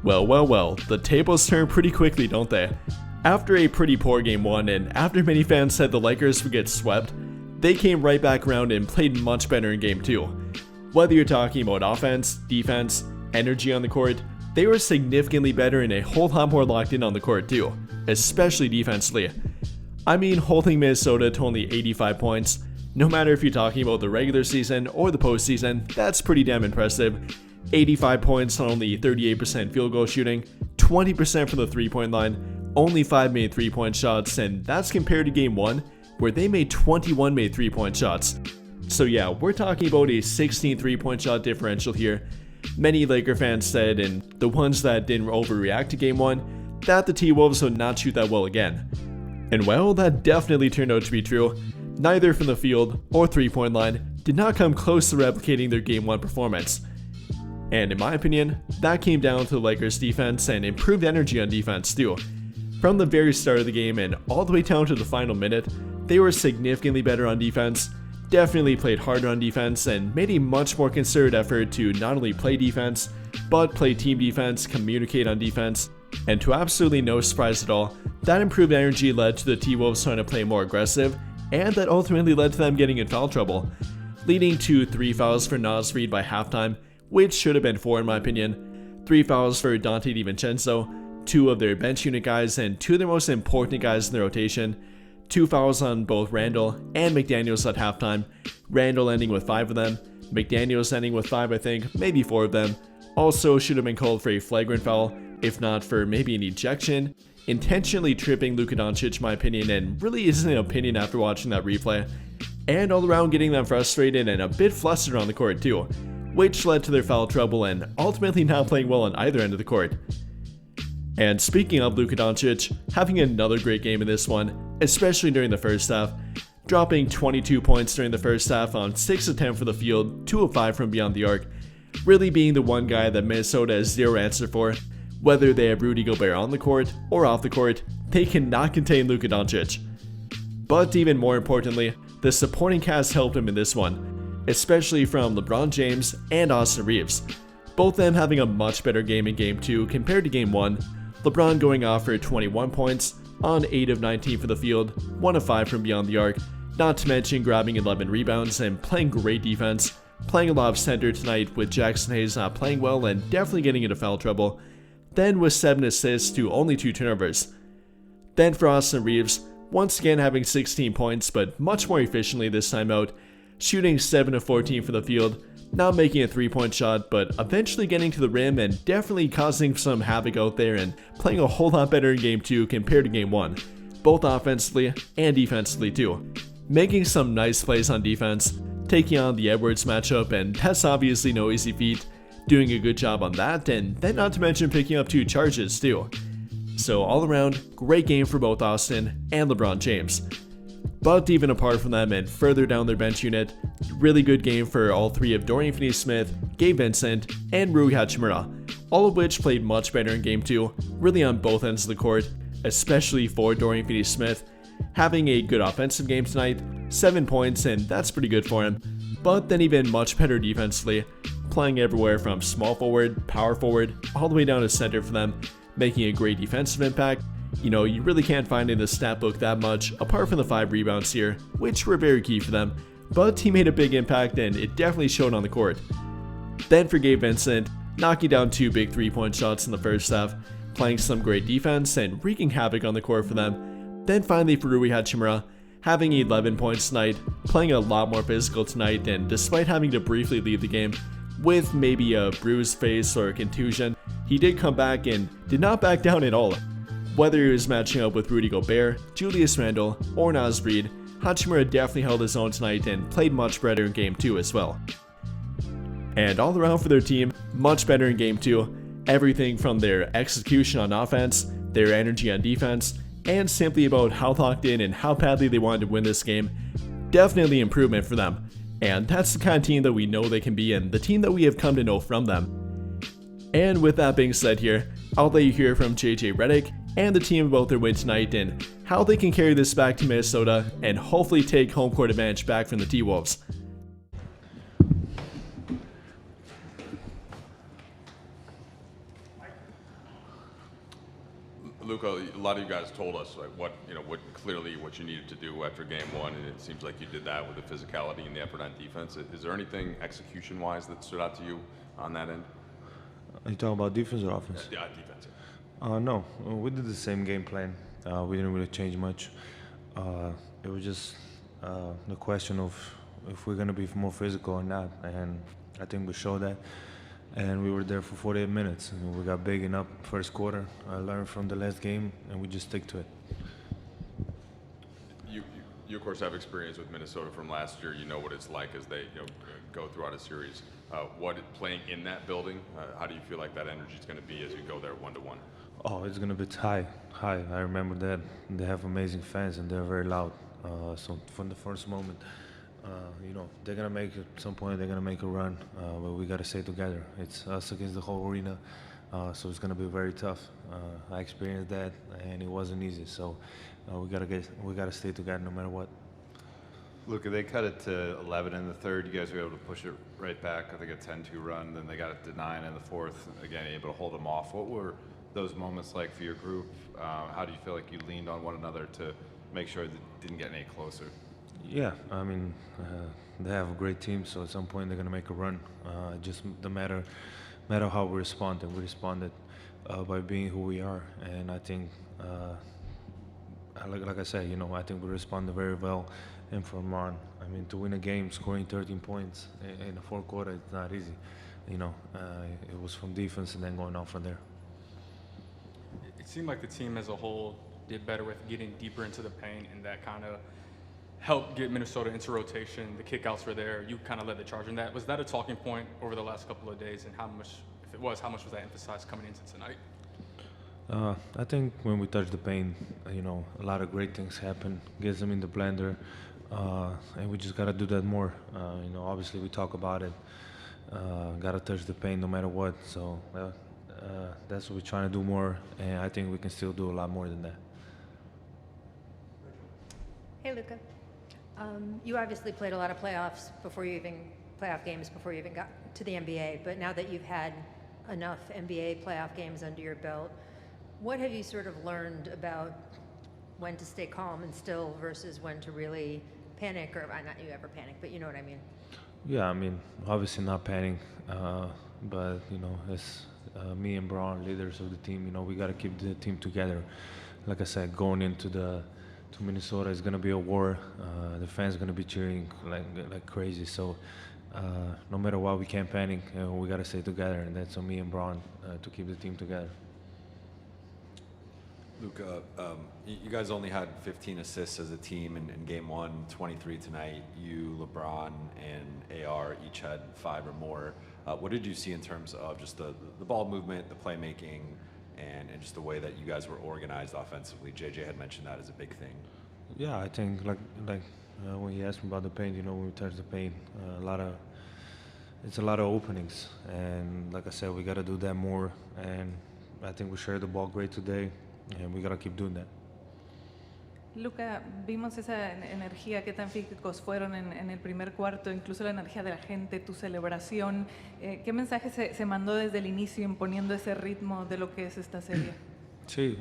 Well, the tables turn pretty quickly, don't they? After a pretty poor game 1 and after many fans said the Lakers would get swept, they came right back around and played much better in game 2. Whether you're talking about offense, defense, energy on the court, they were significantly better and a whole lot more locked in on the court too, especially defensively. I mean, holding Minnesota to only 85 points, no matter if you're talking about the regular season or the postseason, that's pretty damn impressive. 85 points on only 38% field goal shooting, 20% from the 3-point line, only 5 made 3-point shots, and that's compared to game 1, where they made 21 made 3-point shots. So yeah, we're talking about a 16 3-point shot differential here. Many Laker fans said, and the ones that didn't overreact to game 1, that the T-Wolves would not shoot that well again. And well, that definitely turned out to be true. Neither from the field or 3-point line did not come close to replicating their game 1 performance. And in my opinion, that came down to the Lakers defense and improved energy on defense too. From the very start of the game and all the way down to the final minute, they were significantly better on defense, definitely played harder on defense, and made a much more concerted effort to not only play defense, but play team defense, communicate on defense, and to absolutely no surprise at all, that improved energy led to the T-Wolves trying to play more aggressive, and that ultimately led to them getting in foul trouble, leading to 3 fouls for Naz Reid by halftime, which should have been 4 in my opinion, 3 fouls for Donte DiVincenzo, 2 of their bench unit guys and 2 of their most important guys in the rotation, 2 fouls on both Randall and McDaniels at halftime, Randall ending with 5 of them, McDaniels ending with 5 I think, maybe 4 of them. Also should have been called for a flagrant foul, if not for maybe an ejection, intentionally tripping Luka Doncic in my opinion, and really isn't an opinion after watching that replay, and all around getting them frustrated and a bit flustered on the court too, which led to their foul trouble and ultimately not playing well on either end of the court. And speaking of Luka Doncic, having another great game in this one, especially during the first half, dropping 22 points during the first half on 6 of 10 for the field, 2 of 5 from beyond the arc, really being the one guy that Minnesota has zero answer for. Whether they have Rudy Gobert on the court or off the court, they cannot contain Luka Doncic. But even more importantly, the supporting cast helped him in this one, especially from LeBron James and Austin Reeves, both them having a much better game in game 2 compared to game 1, LeBron going off for 21 points on 8 of 19 for the field, 1 of 5 from beyond the arc, not to mention grabbing 11 rebounds and playing great defense, playing a lot of center tonight with Jackson Hayes not playing well and definitely getting into foul trouble, then with 7 assists to only 2 turnovers. Then for Austin Reeves, once again having 16 points but much more efficiently this time out, shooting 7 of 14 for the field, not making a 3-point shot but eventually getting to the rim and definitely causing some havoc out there and playing a whole lot better in game 2 compared to game 1, both offensively and defensively too. Making some nice plays on defense, taking on the Edwards matchup, and that's obviously no easy feat, doing a good job on that, and then not to mention picking up 2 charges too. So all around, great game for both Austin and LeBron James. But even apart from them and further down their bench unit, really good game for all 3 of Dorian Finney-Smith, Gabe Vincent, and Rui Hachimura, all of which played much better in game 2, really on both ends of the court, especially for Dorian Finney-Smith, having a good offensive game tonight, 7 points, and that's pretty good for him, but then even much better defensively, playing everywhere from small forward, power forward, all the way down to center for them, making a great defensive impact. You know, you really can't find in the stat book that much, apart from the 5 rebounds here, which were very key for them, but he made a big impact and it definitely showed on the court. Then for Gabe Vincent, knocking down 2 big 3-point shots in the first half, playing some great defense and wreaking havoc on the court for them. Then finally for Rui Hachimura, having 11 points tonight, playing a lot more physical tonight, and despite having to briefly leave the game with maybe a bruised face or a contusion, he did come back and did not back down at all. Whether he was matching up with Rudy Gobert, Julius Randle, or Naz Reid, Hachimura definitely held his own tonight and played much better in game 2 as well. And all around for their team, much better in game 2, everything from their execution on offense, their energy on defense, and simply about how locked in and how badly they wanted to win this game, definitely improvement for them. And that's the kind of team that we know they can be and the team that we have come to know from them. And with that being said here, I'll let you hear from JJ Redick and the team about their win tonight and how they can carry this back to Minnesota and hopefully take home court advantage back from the T-Wolves. Luka, a lot of you guys told us like what you needed to do after game one, and it seems like you did that with the physicality and the effort on defense. Is there anything execution-wise that stood out to you on that end? Are you talking about defense or offense? Yeah, defense. No, we did the same game plan. We didn't really change much. It was just the question of if we're going to be more physical or not, and I think we showed that. And we were there for 48 minutes, and we got big enough first quarter. I learned from the last game, and we just stick to it. You of course have experience with Minnesota from last year. You know what it's like as they go throughout a series. Playing in that building? How do you feel like that energy is going to be as you go there 1-1? Oh, it's going to be high. I remember that. They have amazing fans, and they're very loud. So from the first moment, they're going to make it, at some point they're going to make a run, but we got to stay together. It's us against the whole arena, so it's going to be very tough. I experienced that, and it wasn't easy, so we got to stay together no matter what. Luka, they cut it to 11 in the third. You guys were able to push it right back. I think a 10-2 run. Then they got it to 9 in the fourth. Again, able to hold them off. What were those moments like for your group? How do you feel like you leaned on one another to make sure that it didn't get any closer? Yeah, I mean, they have a great team, so at some point they're going to make a run. Just the matter how we responded. We responded by being who we are, and I think, like I said, I think we responded very well. And from on, I mean, to win a game, scoring 13 points in the fourth quarter, it's not easy. It was from defense and then going on from there. It seemed like the team as a whole did better with getting deeper into the paint, and that kind of helped get Minnesota into rotation. The kickouts were there. You kind of led the charge in that. Was that a talking point over the last couple of days, and how much was that emphasized coming into tonight? I think when we touch the paint, a lot of great things happen. Gets them in the blender, and we just gotta do that more. Obviously we talk about it. Gotta touch the paint no matter what. So that's what we're trying to do more, and I think we can still do a lot more than that. Hey, Luka. You obviously played a lot of playoff games before you even got to the NBA. But now that you've had enough NBA playoff games under your belt, what have you sort of learned about when to stay calm and still versus when to really panic? Or not you ever panic, but you know what I mean. Yeah, I mean, obviously not panic, but as me and Braun, leaders of the team, we got to keep the team together. Like I said, going into to Minnesota is going to be a war. The fans are going to be cheering like crazy. So no matter what, we can't panic. We got to stay together, and that's on me and Braun to keep the team together. Luka, you guys only had 15 assists as a team in game one, 23 tonight. You, LeBron, and AR each had 5 or more. What did you see in terms of just the ball movement, the playmaking, and just the way that you guys were organized offensively? JJ had mentioned that as a big thing. Yeah, I think like when he asked me about the paint, when we touch the paint, it's a lot of openings, and like I said, we got to do that more. And I think we shared the ball great today, and we got to keep doing that. Luka, vimos esa energía, qué tan físicos fueron en el primer cuarto, incluso la energía de la gente, tu celebración. ¿Qué mensaje se mandó desde el inicio imponiendo ese ritmo de lo que es esta serie? Sí,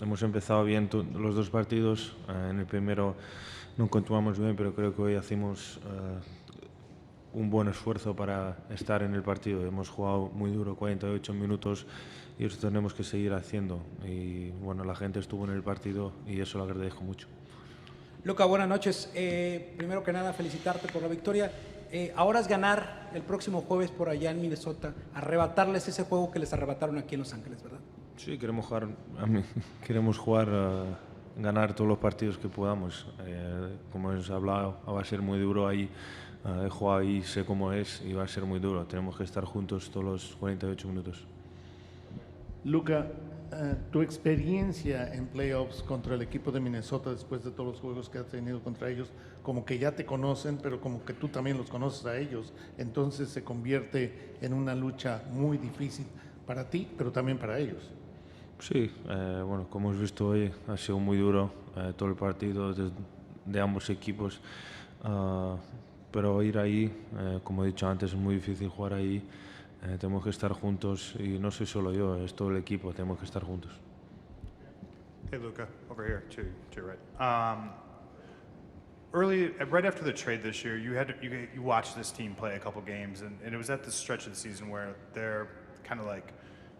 hemos empezado bien los dos partidos. En el primero no continuamos bien, pero creo que hoy hacemos un buen esfuerzo para estar en el partido. Hemos jugado muy duro, 48 minutos, y eso tenemos que seguir haciendo. Y bueno, la gente estuvo en el partido y eso lo agradezco mucho. Luka, buenas noches. Primero que nada, felicitarte por la victoria. Ahora es ganar el próximo jueves por allá en Minnesota, arrebatarles ese juego que les arrebataron aquí en Los Ángeles, ¿verdad? Sí, queremos jugar, ganar todos los partidos que podamos. Como hemos hablado, va a ser muy duro ahí. He jugado ahí, sé cómo es y va a ser muy duro. Tenemos que estar juntos todos los 48 minutos. Luka, tu experiencia en playoffs contra el equipo de Minnesota después de todos los juegos que has tenido contra ellos, como que ya te conocen, pero como que tú también los conoces a ellos, entonces se convierte en una lucha muy difícil para ti, pero también para ellos. Sí, bueno, como hemos visto hoy, ha sido muy duro todo el partido de ambos equipos, pero ir ahí, como he dicho antes, es muy difícil jugar ahí. Tenemos que estar juntos y no soy solo yo, es todo el equipo, tenemos que estar juntos. Hey, Luca, over here to your right. Right after the trade this year, you watched this team play a couple games, and it was at this stretch of the season where they're kind of like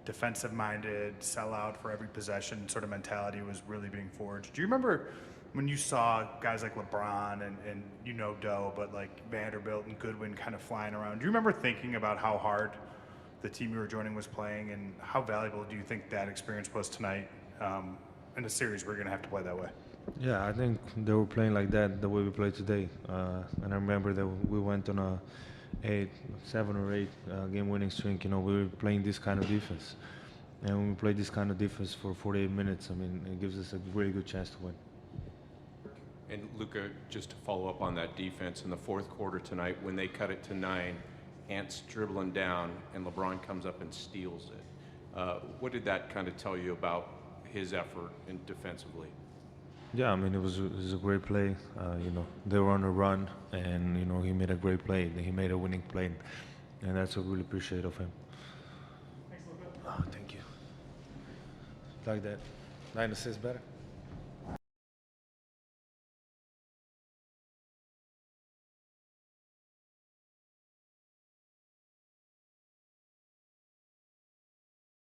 defensive-minded, sell out for every possession sort of mentality was really being forged. Do you remember when you saw guys like LeBron and Doe, but like Vanderbilt and Goodwin kind of flying around? Do you remember thinking about how hard the team you were joining was playing, and how valuable do you think that experience was tonight in a series where you're going to have to play that way? Yeah, I think they were playing like that the way we play today. And I remember that we went on a 7 or 8 game-winning streak. We were playing this kind of defense, and when we play this kind of defense for 48 minutes, I mean, it gives us a really good chance to win. And Luca, just to follow up on that defense, in the fourth quarter tonight, when they cut it to 9, Ant's dribbling down, and LeBron comes up and steals it. What did that kind of tell you about his effort defensively? Yeah, I mean, it was a great play. They were on a run, and he made a great play. He made a winning play, and that's what I really appreciate of him. Thanks, Luca. Oh, thank you. Like that. 9 assists better.